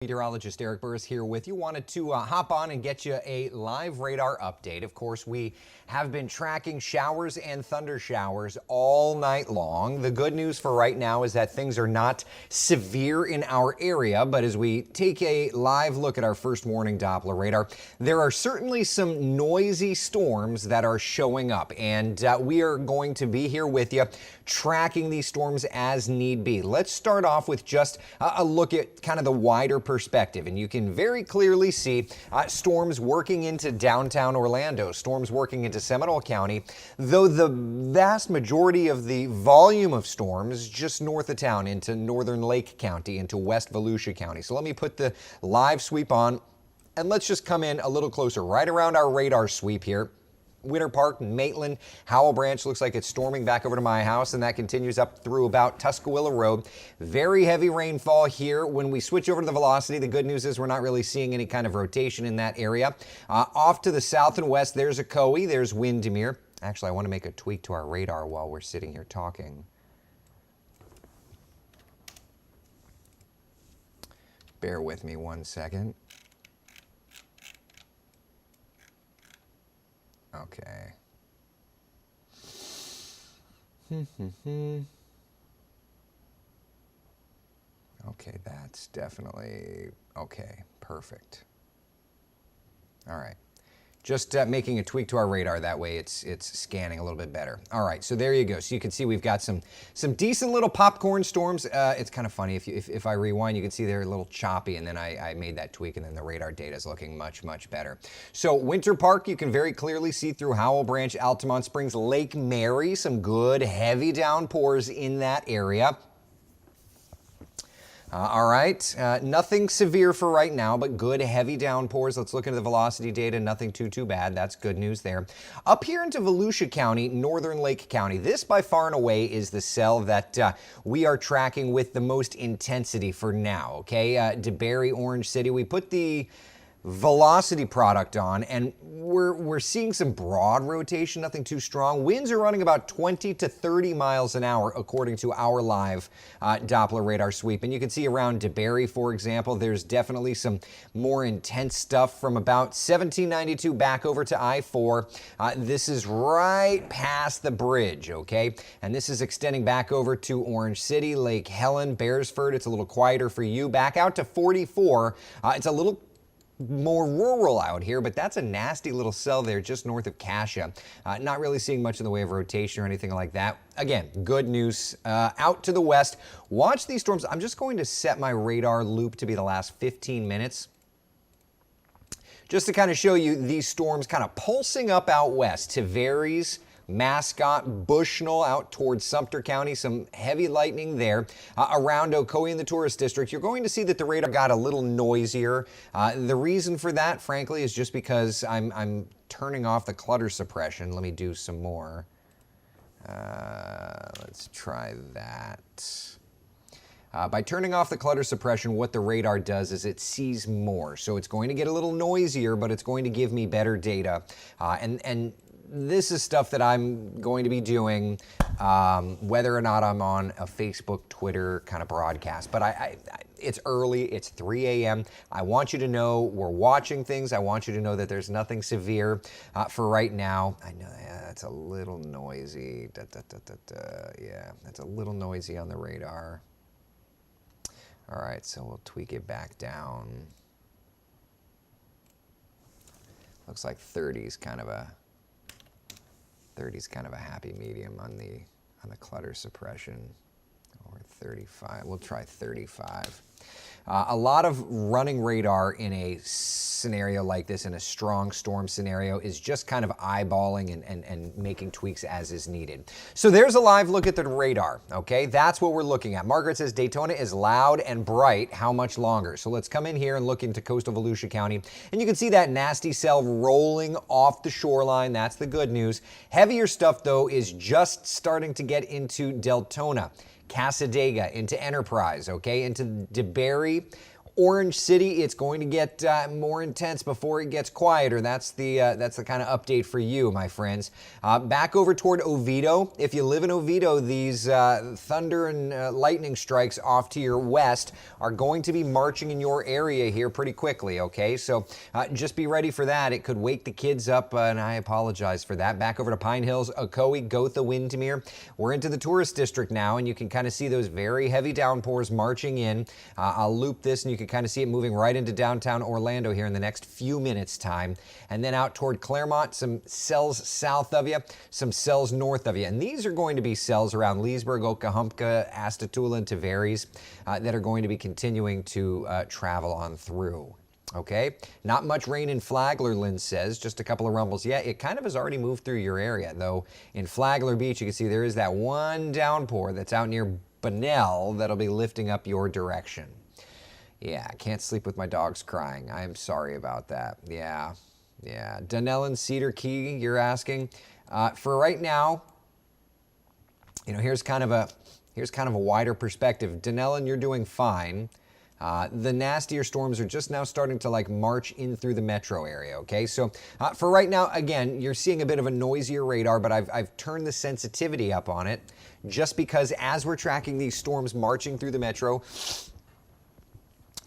Meteorologist Eric Burris here with you. Wanted to hop on and get you a live radar update. Of course, we have been tracking showers and thunder showers all night long. The good news for right now is that things are not severe in our area, but as we take a live look at our first warning Doppler radar, there are certainly some noisy storms that are showing up, and we are going to be here with you tracking these storms as need be. Let's start off with just a look at kind of the wider perspective, and you can very clearly see storms working into downtown Orlando, storms working into Seminole County, though the vast majority of the volume of storms just north of town into northern Lake County, into West Volusia County. So let me put the live sweep on, and let's just come in a little closer, right around our radar sweep here. Winter Park, Maitland, Howell Branch looks like it's storming back over to my house, and that continues up through about Tuscaloosa Road. Very heavy rainfall here. When we switch over to the velocity, the good news is we're not really seeing any kind of rotation in that area. Off to the south and west, there's Ocoee, there's Windermere. Actually, I want to make a tweak to our radar while we're sitting here talking. Bear with me one second. Okay. Okay, that's definitely okay. Perfect. All right. Just making a tweak to our radar, that way it's scanning a little bit better. All right, so there you go. So you can see we've got some decent little popcorn storms. It's kind of funny, if I rewind, you can see they're a little choppy, and then I made that tweak, and then the radar data is looking much better. So Winter Park, you can very clearly see through Howell Branch, Altamont Springs, Lake Mary, some good heavy downpours in that area. All right, nothing severe for right now, but good heavy downpours. Let's look into the velocity data. Nothing too bad. That's good news there. Up here into Volusia County, northern Lake County, this by far and away is the cell that we are tracking with the most intensity for now, okay? DeBerry, Orange City, we put the velocity product on, and we're seeing some broad rotation, nothing too strong. Winds are running about 20 to 30 miles an hour according to our live Doppler radar sweep. And you can see around DeBerry, for example, there's definitely some more intense stuff from about 1792 back over to I-4. This is right past the bridge, okay? And this is extending back over to Orange City, Lake Helen, Beresford. It's a little quieter for you. Back out to 44. It's a little more rural out here, but that's a nasty little cell there just north of Cascia. Not really seeing much in the way of rotation or anything like that. Again, good news. Out to the west, watch these storms. I'm just going to set my radar loop to be the last 15 minutes. Just to kind of show you these storms kind of pulsing up out west. Tavares, Mascot, Bushnell out towards Sumter County, some heavy lightning there. Around Ocoee in the tourist district, you're going to see that the radar got a little noisier. The reason for that, frankly, is just because I'm turning off the clutter suppression. Let me do some more. Let's try that. By turning off the clutter suppression, what the radar does is it sees more. So it's going to get a little noisier, but it's going to give me better data. And this is stuff that I'm going to be doing whether or not I'm on a Facebook, Twitter kind of broadcast. But it's early, it's 3 a.m. I want you to know we're watching things. I want you to know that there's nothing severe for right now. I know that's a little noisy. Yeah, that's a little noisy on the radar. All right, so we'll tweak it back down. Looks like 30's kind of a happy medium on the clutter suppression, or 35. We'll try 35. A lot of running radar in a scenario like this, in a strong storm scenario, is just kind of eyeballing and making tweaks as is needed. So there's a live look at the radar, okay? That's what we're looking at. Margaret says Daytona is loud and bright. How much longer? So let's come in here and look into coastal Volusia County, and you can see that nasty cell rolling off the shoreline. That's the good news. Heavier stuff, though, is just starting to get into Deltona, Cassadaga, into Enterprise, okay, into DeBerry, Orange City, it's going to get more intense before it gets quieter. That's the kind of update for you, my friends. Back over toward Oviedo. If you live in Oviedo, these thunder and lightning strikes off to your west are going to be marching in your area here pretty quickly, okay? So just be ready for that. It could wake the kids up, and I apologize for that. Back over to Pine Hills, Ocoee, Gotha, Windermere. We're into the tourist district now, and you can kind of see those very heavy downpours marching in. I'll loop this, and you can kind of see it moving right into downtown Orlando here in the next few minutes' time. And then out toward Claremont, some cells south of you, some cells north of you. And these are going to be cells around Leesburg, Okahumpka, Astatoula, and Tavares that are going to be continuing to travel on through. Okay, not much rain in Flagler, Lynn says, just a couple of rumbles. Yeah, it kind of has already moved through your area, though. In Flagler Beach, you can see there is that one downpour that's out near Bunnell that'll be lifting up your direction. Yeah, I can't sleep with my dogs crying. I'm sorry about that. Yeah. Dunellen, Cedar Key, you're asking. For right now, you know, here's kind of a wider perspective. Dunellen, you're doing fine. The nastier storms are just now starting to like march in through the metro area, okay? So for right now, again, you're seeing a bit of a noisier radar, but I've turned the sensitivity up on it just because as we're tracking these storms marching through the metro,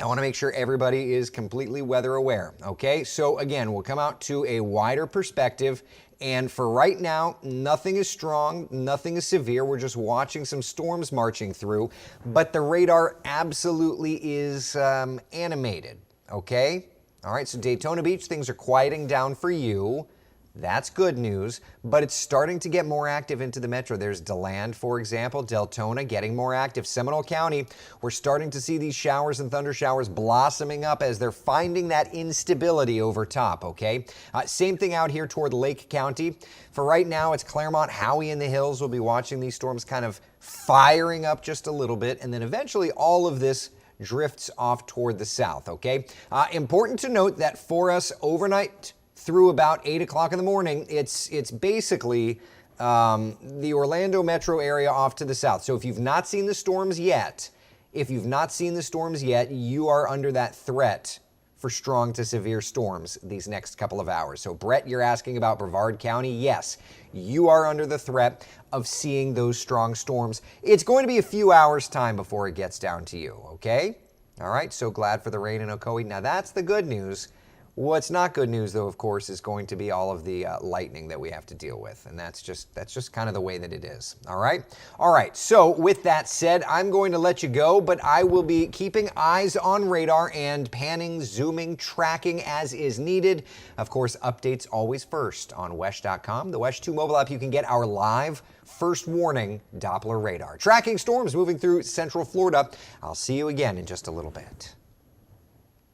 I want to make sure everybody is completely weather aware, okay? So again, we'll come out to a wider perspective, and for right now, nothing is strong, nothing is severe. We're just watching some storms marching through, but the radar absolutely is animated, okay? All right, so Daytona Beach, things are quieting down for you. That's good news, but it's starting to get more active into the metro. There's DeLand, for example, Deltona getting more active. Seminole County, we're starting to see these showers and thunder showers blossoming up as they're finding that instability over top, okay? Same thing out here toward Lake County. For right now, it's Claremont, Howey in the hills. We'll be watching these storms kind of firing up just a little bit, and then eventually all of this drifts off toward the south, okay? Important to note that for us overnight, through about 8 o'clock in the morning, it's basically the Orlando metro area off to the south. So if you've not seen the storms yet, you are under that threat for strong to severe storms these next couple of hours. So Brett, you're asking about Brevard County. Yes, you are under the threat of seeing those strong storms. It's going to be a few hours time before it gets down to you, okay? All right, so glad for the rain in Ocoee. Now that's the good news. What's not good news, though, of course, is going to be all of the lightning that we have to deal with, and that's just kind of the way that it is. All right. So with that said, I'm going to let you go, but I will be keeping eyes on radar and panning, zooming, tracking as is needed. Of course, updates always first on WESH.com, the WESH 2 mobile app. You can get our live first warning Doppler radar tracking storms moving through Central Florida. I'll see you again in just a little bit.